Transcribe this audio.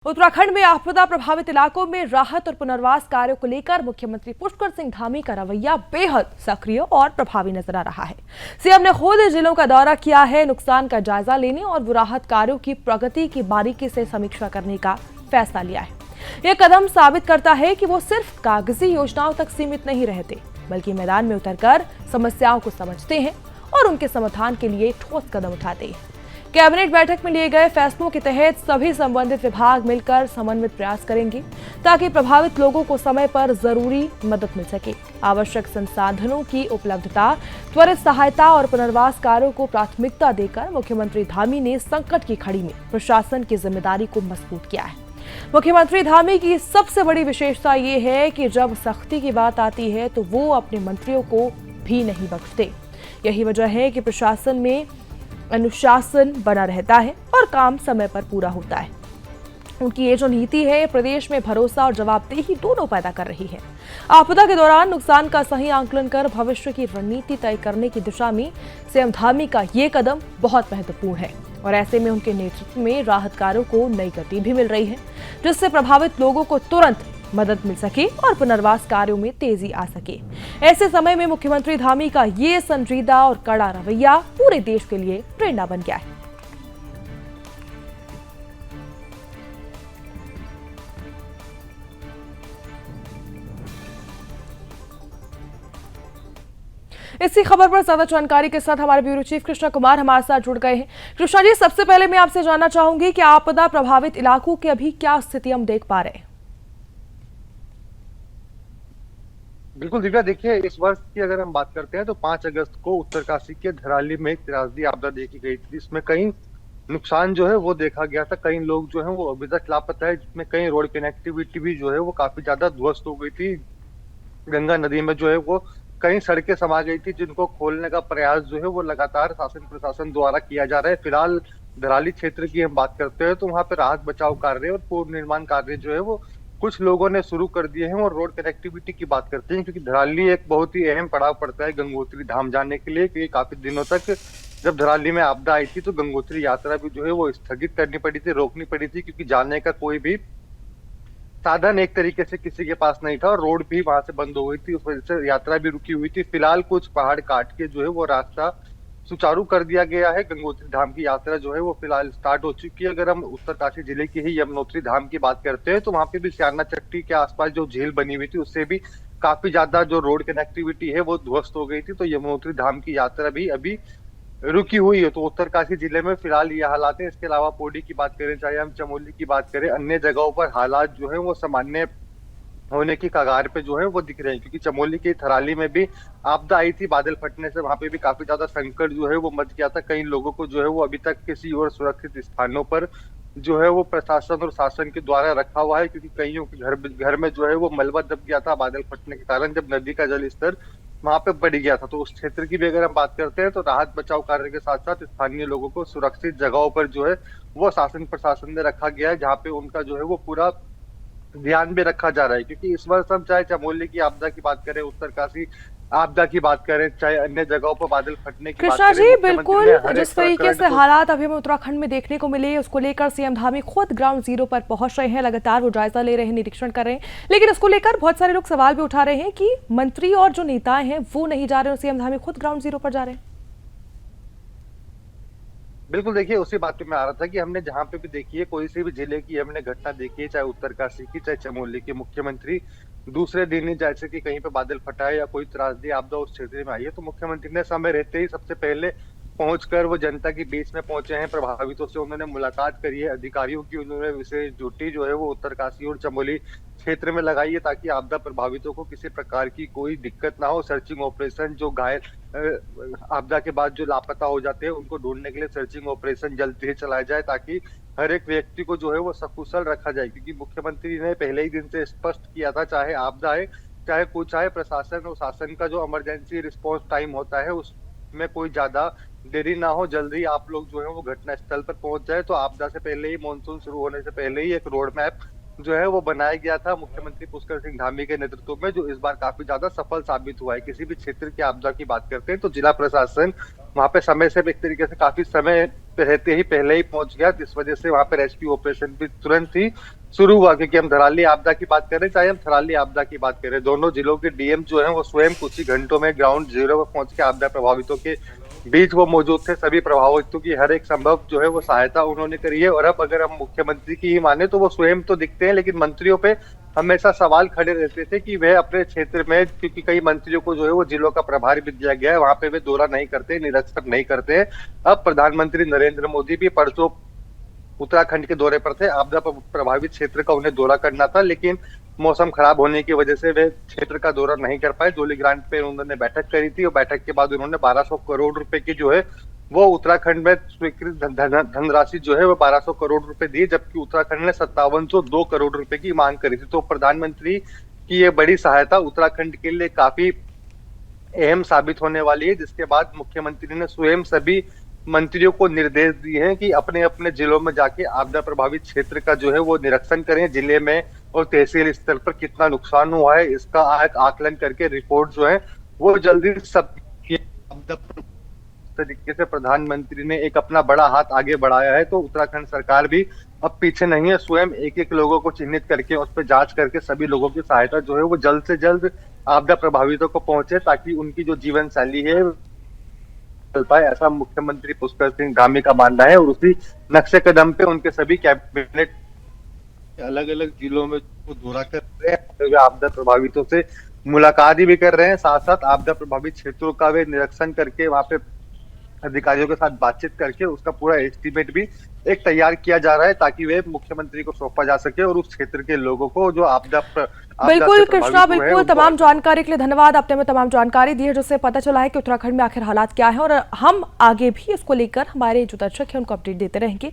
उत्तराखंड में आपदा प्रभावित इलाकों में राहत और पुनर्वास कार्यों को लेकर मुख्यमंत्री पुष्कर सिंह धामी का रवैया बेहद सक्रिय और प्रभावी नजर आ रहा है। सीएम ने खुद जिलों का दौरा किया है, नुकसान का जायजा लेने और वो राहत कार्यों की प्रगति की बारीकी से समीक्षा करने का फैसला लिया है। यह कदम साबित करता है कि वो सिर्फ कागजी योजनाओं तक सीमित नहीं रहते, बल्कि मैदान में उतरकर समस्याओं को समझते हैं और उनके समाधान के लिए ठोस कदम उठाते हैं। कैबिनेट बैठक में लिए गए फैसलों के तहत सभी संबंधित विभाग मिलकर समन्वित प्रयास करेंगे ताकि प्रभावित लोगों को समय पर जरूरी मदद मिल सके। आवश्यक संसाधनों की उपलब्धता, त्वरित सहायता और पुनर्वास कार्यों को प्राथमिकता देकर मुख्यमंत्री धामी ने संकट की घड़ी में प्रशासन की जिम्मेदारी को मजबूत किया है। मुख्यमंत्री धामी की सबसे बड़ी विशेषता ये है कि जब सख्ती की बात आती है तो वो अपने मंत्रियों को भी नहीं बख्शते। यही वजह है कि प्रशासन में अनुशासन बना रहता है और काम समय पर पूरा होता है। उनकी ये जो नीति है प्रदेश में भरोसा और जवाबदेही दोनों पैदा कर रही है। आपदा के दौरान नुकसान का सही आंकलन कर भविष्य की रणनीति तय करने की दिशा में सीएम धामी का ये कदम बहुत महत्वपूर्ण है और ऐसे में उनके नेतृत्व में राहत कार्यों को नई गति भी मिल रही है, जिससे प्रभावित लोगों को तुरंत मदद मिल सके और पुनर्वास कार्यों में तेजी आ सके। ऐसे समय में मुख्यमंत्री धामी का ये संजीदा और कड़ा रवैया पूरे देश के लिए प्रेरणा बन गया है। इसी खबर पर ज्यादा जानकारी के साथ हमारे ब्यूरो चीफ कृष्णा कुमार हमारे साथ जुड़ गए हैं। कृष्णा जी, सबसे पहले मैं आपसे जानना चाहूंगी कि आपदा प्रभावित इलाकों की अभी क्या स्थिति हम देख पा रहे हैं? बिल्कुल दिव्या, देखिए इस वर्ष की अगर हम बात करते हैं तो 5 अगस्त को उत्तरकाशी के धराली में एक त्रासदी आपदा देखी गई थी। इसमें कई नुकसान जो है वो देखा गया था। कई लोग जो है वो अभी तक लापता है, जिसमें कई रोड कनेक्टिविटी भी जो है वो काफी ज्यादा ध्वस्त हो गई थी। गंगा नदी में जो है वो कई सड़कें समा गई थी, जिनको खोलने का प्रयास जो है वो लगातार शासन प्रशासन द्वारा किया जा रहा है। फिलहाल धराली क्षेत्र की हम बात करते हैं तो वहाँ पे राहत बचाव कार्य और पुनर्निर्माण कार्य जो है वो कुछ लोगों ने शुरू कर दिए हैं। और रोड कनेक्टिविटी की बात करते हैं क्योंकि धराली एक बहुत ही अहम पड़ाव पड़ता है गंगोत्री धाम जाने के लिए, क्योंकि काफी दिनों तक जब धराली में आपदा आई थी तो गंगोत्री यात्रा भी जो है वो स्थगित करनी पड़ी थी, रोकनी पड़ी थी, क्योंकि जाने का कोई भी साधन एक तरीके से किसी के पास नहीं था और रोड भी वहां से बंद हो गई थी। उस वजह से यात्रा भी रुकी हुई थी। फिलहाल कुछ पहाड़ काट के जो है वो रास्ता सुचारू कर दिया गया है। गंगोत्री धाम की यात्रा जो है वो फिलहाल स्टार्ट हो चुकी है। अगर हम उत्तरकाशी जिले की ही यमुनोत्री धाम की बात करते हैं तो वहां पे भी स्याना चट्टी के आसपास जो झील बनी हुई थी उससे भी काफी ज्यादा जो रोड कनेक्टिविटी है वो ध्वस्त हो गई थी। तो यमुनोत्री धाम की यात्रा भी अभी रुकी हुई है। तो उत्तरकाशी जिले में फिलहाल ये हालात है। इसके अलावा पौड़ी की बात करें, चाहे हम चमोली की बात करें, अन्य जगहों पर हालात जो है वो सामान्य होने की कगार पे जो है वो दिख रहे हैं, क्योंकि चमोली की थराली में भी आपदा आई थी बादल फटने से। वहां पे भी काफी ज्यादा संकट जो है वो मच गया था। कई लोगों को जो है वो अभी तक किसी और सुरक्षित स्थानों पर जो है वो प्रशासन और शासन के द्वारा रखा हुआ है, क्योंकि कईयों के घर में जो है वो मलबा दब गया था बादल फटने के कारण, जब नदी का जल स्तर वहां पे बढ़ गया था। तो उस क्षेत्र की भी अगर हम बात करते हैं तो राहत बचाव कार्य के साथ साथ स्थानीय लोगों को सुरक्षित जगहों पर जो है वो शासन प्रशासन ने रखा गया है, जहाँ पे उनका जो है वो पूरा ध्यान भी रखा जा रहा है। क्योंकि इस वर्ष हम चाहे चमोली की आपदा की बात करें, उत्तरकाशी आपदा की बात करें, चाहे अन्य जगहों पर बादल फटने की बात कृष्णा करें, जी, बिल्कुल जिस तरीके से को... हालात अभी हमें उत्तराखंड में देखने को मिले उसको लेकर सीएम धामी खुद ग्राउंड जीरो पर पहुंच रहे हैं, लगातार वो जायजा ले रहे हैं, निरीक्षण कर रहे हैं। लेकिन इसको लेकर बहुत सारे लोग सवाल भी उठा रहे हैं कि मंत्री और जो नेताएं हैं वो नहीं जा रहे और सीएम धामी खुद ग्राउंड जीरो पर जा रहे हैं। बिल्कुल, देखिए उसी बात पे मैं आ रहा था कि हमने जहाँ पे भी देखी है, कोई सी भी जिले की हमने घटना देखी है, चाहे उत्तरकाशी की चाहे चमोली की, मुख्यमंत्री दूसरे दिन ही जैसे कि कहीं पे बादल फटा है या कोई त्रासदी आपदा उस क्षेत्र में आई है तो मुख्यमंत्री ने समय रहते ही सबसे पहले पहुंचकर वो जनता के बीच में पहुंचे हैं। प्रभावितों से उन्होंने मुलाकात करी है, अधिकारियों की उन्होंने विशेष ड्यूटी जो है वो उत्तरकाशी और चमोली क्षेत्र में लगाई है, ताकि आपदा प्रभावितों को किसी प्रकार की कोई दिक्कत ना हो। सर्चिंग ऑपरेशन, जो घायल आपदा के बाद जो लापता हो जाते हैं उनको ढूंढने के लिए सर्चिंग ऑपरेशन जल्द से चलाया जाए, ताकि हर एक व्यक्ति को जो है वो सकुशल रखा जाए। क्योंकि मुख्यमंत्री ने पहले ही दिन से स्पष्ट किया था, चाहे आपदा है चाहे प्रशासन और शासन का जो इमरजेंसी रिस्पॉन्स टाइम होता है उसमें कोई ज्यादा देरी ना हो, जल्दी आप लोग जो है वो घटना स्थल पर पहुंच जाए। तो आपदा से पहले ही, मानसून शुरू होने से पहले ही एक रोड मैप जो है वो बनाया गया था मुख्यमंत्री पुष्कर सिंह धामी के नेतृत्व में, जो इस बार काफी ज्यादा सफल साबित हुआ है। किसी भी क्षेत्र की आपदा की बात करते हैं तो जिला प्रशासन वहां पे समय से एक तरीके से काफी समय रहते ही पहले ही पहुंच गया, इस वजह से वहां पे रेस्क्यू ऑपरेशन भी तुरंत ही शुरू हुआ। क्योंकि हम धराली आपदा की बात करें चाहे हम थराली आपदा की बात करें, दोनों जिलों के डीएम जो है वो स्वयं कुछ ही घंटों में ग्राउंड जीरो पर पहुंच के आपदा प्रभावितों के बीच वो मौजूद थे। सभी प्रभावितों की हर एक संभव जो है वो सहायता उन्होंने करी है। और अब अगर हम मुख्यमंत्री की ही माने तो वो स्वयं तो दिखते हैं, लेकिन मंत्रियों पे हमेशा सवाल खड़े रहते थे कि वह अपने क्षेत्र में, क्योंकि कई मंत्रियों को जो है वो जिलों का प्रभार भी दिया गया है, वहां पे वे दौरा नहीं करते, निरीक्षण नहीं करते हैं। अब प्रधानमंत्री नरेंद्र मोदी भी परसों उत्तराखंड के दौरे पर थे। आपदा प्रभावित क्षेत्र का उन्हें दौरा करना था, लेकिन मौसम खराब होने की वजह से वे क्षेत्र का दौरा नहीं कर पाए। जोलीग्रांट पे उन्होंने बैठक करी थी और बैठक के बाद उन्होंने 1200 करोड़ रुपए की जो है वो उत्तराखंड में स्वीकृत धनराशि जो है वो 1200 करोड़ रुपए दी, जबकि उत्तराखंड ने 5702 करोड़ रुपए की मांग करी थी। तो प्रधानमंत्री की ये बड़ी सहायता उत्तराखंड के लिए काफी अहम साबित होने वाली है, जिसके बाद मुख्यमंत्री ने स्वयं सभी मंत्रियों को निर्देश दिए हैं कि अपने अपने जिलों में जाके आपदा प्रभावित क्षेत्र का जो है वो निरीक्षण करें, जिले में और तहसील स्तर पर कितना नुकसान हुआ है इसका आकलन करके रिपोर्ट जो है वो जल्दी सब तरीके से प्रधानमंत्री ने एक अपना बड़ा हाथ आगे बढ़ाया है। तो उत्तराखंड सरकार भी अब पीछे नहीं है, स्वयं एक एक लोगों को चिन्हित करके उस पर जांच करके सभी लोगों की सहायता जो है वो जल्द से जल्द आपदा प्रभावितों को पहुंचे, ताकि उनकी जो जीवन शैली है चल पाए, ऐसा मुख्यमंत्री पुष्कर सिंह धामी का मानना है। और उसी नक्शे कदम पे उनके सभी कैबिनेट अलग अलग जिलों में दौरा कर रहे हैं, आपदा प्रभावितों से मुलाकात भी कर रहे हैं, साथ साथ आपदा प्रभावित क्षेत्रों का वे निरीक्षण करके वहां पे अधिकारियों के साथ बातचीत करके उसका पूरा एस्टीमेट भी एक तैयार किया जा रहा है, ताकि वे मुख्यमंत्री को सौंपा जा सके और उस क्षेत्र के लोगों को जो बिल्कुल कृष्णा, बिल्कुल तमाम जानकारी के लिए धन्यवाद। आपने हमें तमाम जानकारी दी है जिससे पता चला है कि उत्तराखंड में आखिर हालात क्या है, और हम आगे भी इसको लेकर हमारे जो दर्शक है उनको अपडेट देते रहेंगे।